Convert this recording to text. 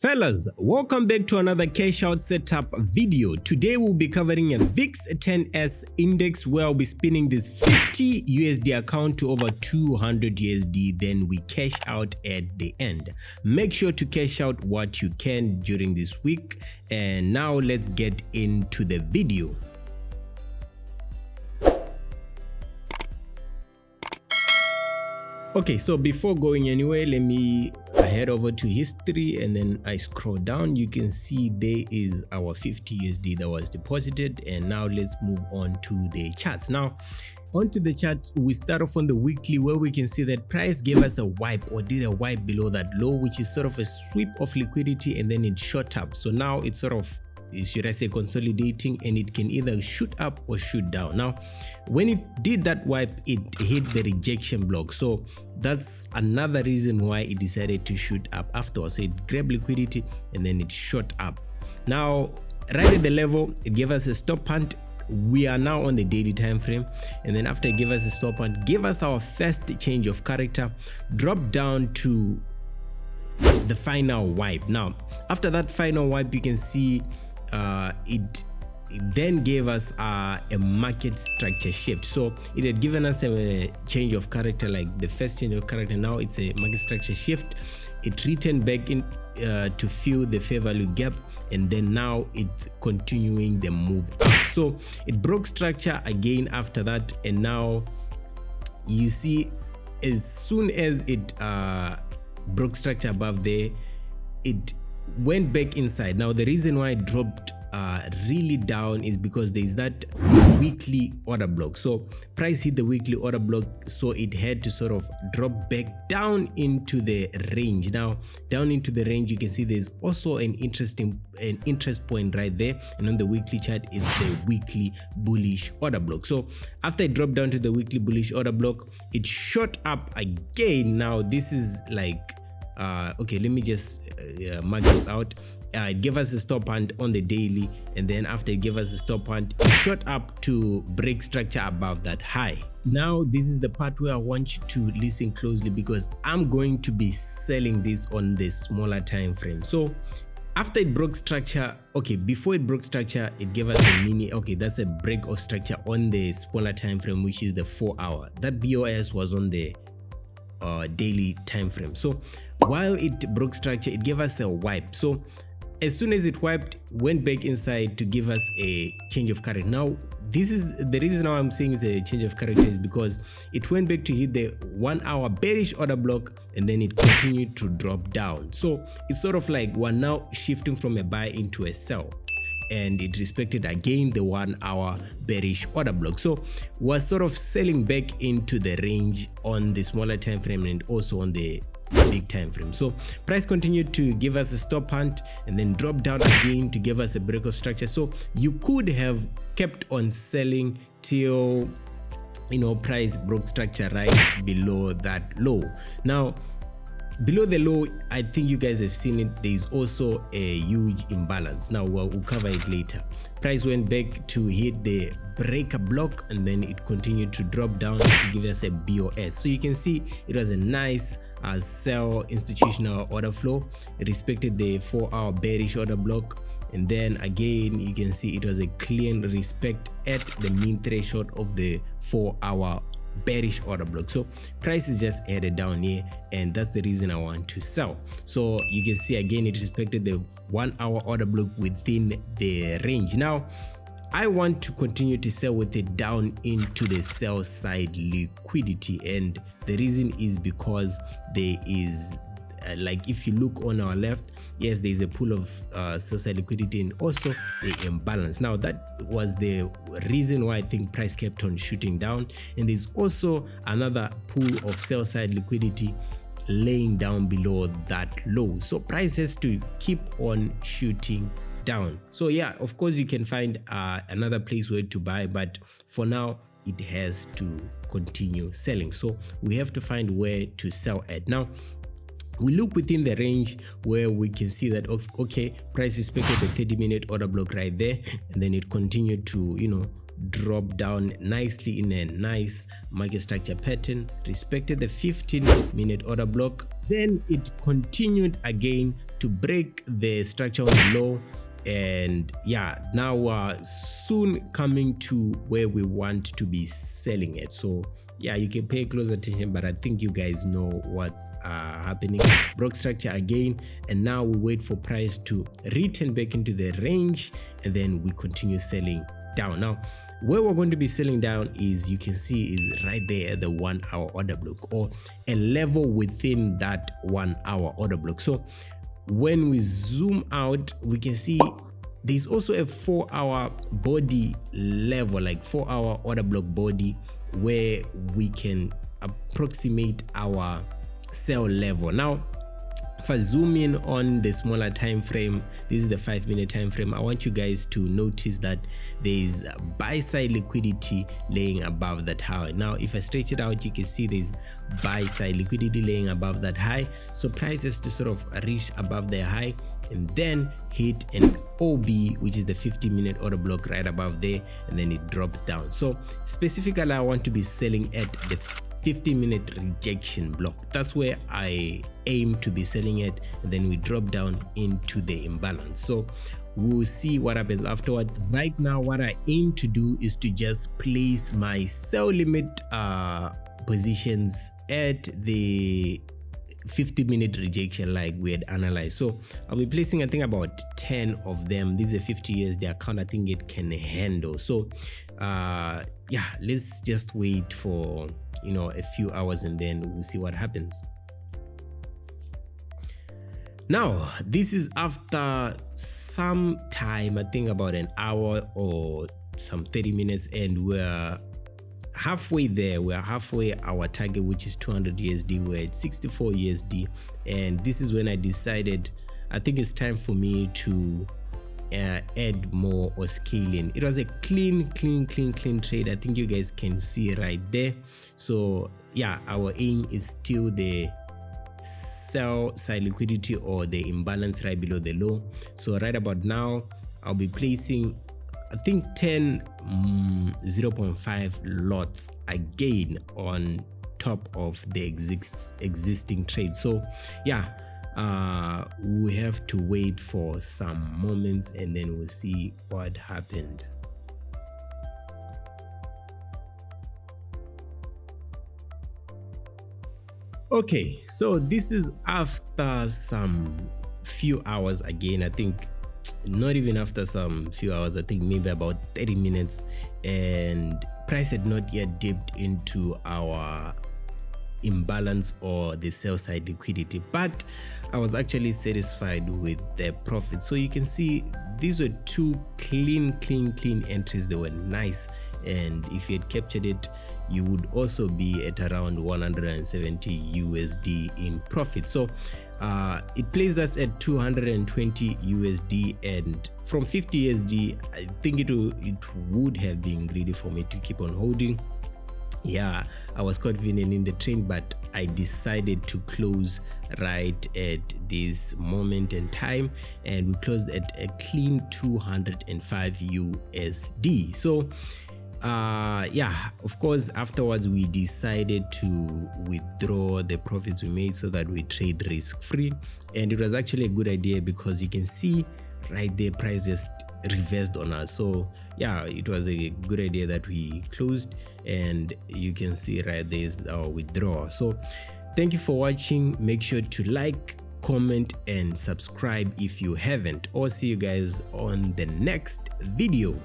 Fellas, welcome back to another Cashout setup video. Today we'll be covering a VIX 10S index where I'll be spinning this 50 USD account to over 200 USD, then we cash out at the end. Make sure to cash out what you can during this week, and now let's get into the video. Okay, so before going anywhere, let me head over to history, and then I scroll down. You can see there is our 50 USD that was deposited, and now let's move on to the charts. Now onto the charts, we start off on the weekly where we can see that price gave us a wipe or did a wipe below that low, which is sort of a sweep of liquidity, and then it shot up. So now it's sort of, should I say, consolidating, and it can either shoot up or shoot down. Now when it did that wipe, it hit the rejection block, so that's another reason why it decided to shoot up afterwards. So it grabbed liquidity and then it shot up. Now right at the level, it gave us a stop hunt. We are now on the daily time frame, and then after it gave us a stop hunt, gave us our first change of character, dropped down to the final wipe. Now after that final wipe, you can see it then gave us a market structure shift. So it had given us a change of character, like the first change of character. Now it's a market structure shift. It returned back in to fill the fair value gap, and then now it's continuing the move up. So it broke structure again after that, and now you see as soon as it broke structure above there, it went back inside. Now the reason why it dropped really down is because there is that weekly order block. So price hit the weekly order block, so it had to sort of drop back down into the range. Now down into the range, you can see there's also an interest point right there, and on the weekly chart it's the weekly bullish order block. So after it dropped down to the weekly bullish order block, it shot up again. Now this is like okay, let me just mark this out. It gave us a stop hunt on the daily, and then after it gave us a stop hunt, it shot up to break structure above that high. Now this is the part where I want you to listen closely, because I'm going to be selling this on the smaller time frame. So after it broke structure, okay, before it broke structure, it gave us a mini, okay, that's a break of structure on the smaller time frame, which is the 4 hour. That BOS was on the daily time frame. So while it broke structure, it gave us a wipe. So as soon as it wiped, went back inside to give us a change of character. Now this is the reason why I'm saying it's a change of character, is because it went back to hit the 1 hour bearish order block, and then it continued to drop down. So it's sort of like we're now shifting from a buy into a sell, and it respected again the 1 hour bearish order block. So we're sort of selling back into the range on the smaller time frame and also on the big time frame. So price continued to give us a stop hunt and then drop down again to give us a break of structure. So you could have kept on selling till, you know, price broke structure right below that low. Now below the low, I think you guys have seen it, there is also a huge imbalance. Now we'll cover it later. Price went back to hit the breaker block, and then it continued to drop down to give us a BOS. So you can see it was a nice sell institutional order flow. It respected the 4 hour bearish order block, and then again you can see it was a clean respect at the mean threshold of the 4 hour bearish order block. So price is just headed down here, and that's the reason I want to sell. So you can see again it respected the 1 hour order block within the range. Now I want to continue to sell with it down into the sell side liquidity, and the reason is because there is like, if you look on our left, yes, there is a pool of sell side liquidity and also the imbalance. Now that was the reason why I think price kept on shooting down, and there's also another pool of sell side liquidity laying down below that low. So price has to keep on shooting down. So yeah, of course you can find another place where to buy, but for now it has to continue selling. So we have to find where to sell at. Now we look within the range where we can see that, okay, price respected the 30-minute order block right there, and then it continued to, you know, drop down nicely in a nice market structure pattern, respected the 15-minute order block, then it continued again to break the structure on the low. And yeah, now we're soon coming to where we want to be selling it. So yeah, you can pay close attention, but I think you guys know what's happening. Broke structure again, and now we wait for price to return back into the range, and then we continue selling down. Now where we're going to be selling down is, you can see, is right there at the 1 hour order block, or a level within that 1 hour order block. So when we zoom out, we can see there's also a 4 hour body level, like 4 hour order block body, where we can approximate our sell level. Now if I zoom in on the smaller time frame, this is the 5-minute time frame, I want you guys to notice that there is buy side liquidity laying above that high. Now if I stretch it out, you can see there's buy side liquidity laying above that high. So price has to sort of reach above the high and then hit an OB, which is the 50-minute order block right above there, and then it drops down. So specifically, I want to be selling at the 50-minute rejection block. That's where I aim to be selling it, and then we drop down into the imbalance. So we'll see what happens afterward. Right now, what I aim to do is to just place my sell limit positions at the 50-minute rejection like we had analyzed. So I'll be placing, I think, about 10 of them. This is a 50 USD account. I think it can handle. So yeah, let's just wait for a few hours, and then we'll see what happens. Now this is after some time, I think about an hour or some 30 minutes, and we're halfway there. We're halfway our target, which is 200 USD. We're at 64 USD, and this is when I decided I think it's time for me to add more or scale in. It was a clean trade. I think you guys can see right there. So yeah, our aim is still the sell side liquidity or the imbalance right below the low. So right about now, I'll be placing, I think, 10 0.5 lots again on top of the existing trade. So yeah, we have to wait for some moments, and then we'll see what happened. Okay, so this is after some few hours again. I think not even after some few hours, I think maybe about 30 minutes, and price had not yet dipped into our imbalance or the sell side liquidity, but I was actually satisfied with the profit. So you can see these were two clean entries. They were nice, and if you had captured it, you would also be at around 170 USD in profit. So it placed us at 220 USD, and from 50 USD, I think it would have been greedy for me to keep on holding. Yeah, I was confident in the trend, but I decided to close right at this moment in time, and we closed at a clean 205 USD. So yeah, of course, afterwards we decided to withdraw the profits we made so that we trade risk free, and it was actually a good idea because you can see right there price just reversed on us. So yeah, it was a good idea that we closed, and you can see right there is our withdrawal. So thank you for watching. Make sure to like, comment, and subscribe if you haven't. Or see you guys on the next video.